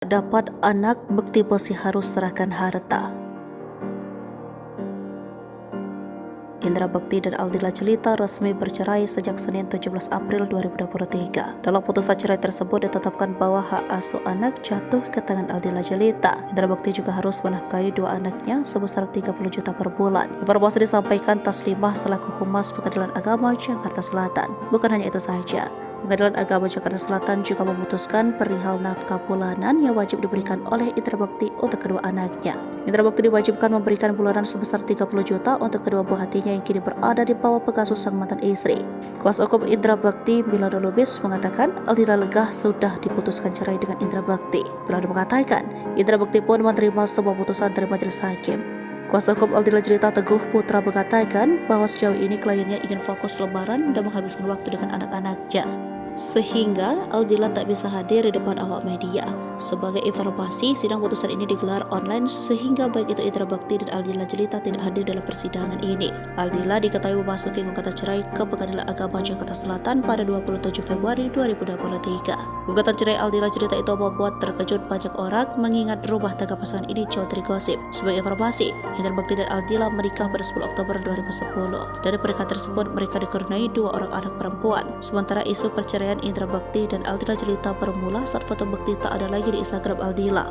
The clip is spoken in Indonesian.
Dapat anak, Bekti Bosi harus serahkan harta. Indra Bekti dan Aldila Jelita resmi bercerai sejak Senin 17 April 2023. Dalam putusan cerai tersebut ditetapkan bahwa hak asuh anak jatuh ke tangan Aldila Jelita. Indra Bekti juga harus menafkahi dua anaknya sebesar 30 juta per bulan. Informasi disampaikan Taslimah selaku Humas Pengadilan Agama Jakarta Selatan. Bukan hanya itu saja, Pengadilan Agama Jakarta Selatan juga memutuskan perihal nafkah bulanan yang wajib diberikan oleh Indra Bekti untuk kedua anaknya. Indra Bekti diwajibkan memberikan bulanan sebesar 30 juta untuk kedua buah hatinya yang kini berada di bawah pengasuh sang mantan istri. Kuasa hukum Indra Bekti, Milano Lubis, mengatakan Aldila lega sudah diputuskan cerai dengan Indra Bekti. Milano mengatakan Indra Bekti pun menerima semua putusan dari majelis hakim. Kuasa hukum Aldila Jelita Teguh Putra mengatakan bahwa sejauh ini kliennya ingin fokus lebaran dan menghabiskan waktu dengan anak-anaknya, sehingga Aldila tak bisa hadir di depan awak media. Sebagai informasi, sidang putusan ini digelar online sehingga baik itu Indra Bekti dan Aldila Jelita tidak hadir dalam persidangan ini. Aldila diketahui memasuki gugatan cerai ke Pengadilan Agama Jakarta Selatan pada 27 Februari 2023. Gugatan cerai Aldila Jelita itu membuat terkejut banyak orang mengingat rumah tangga pasangan ini jauh dari gosip. Sebagai informasi, Indra Bekti dan Aldila menikah pada 10 Oktober 2010. Dari pernikahan tersebut mereka dikaruniai dua orang anak perempuan. Sementara isu perceraian Indra Bekti dan Aldila Jelita bermula saat foto Bekti tak ada lagi di Instagram Aldila.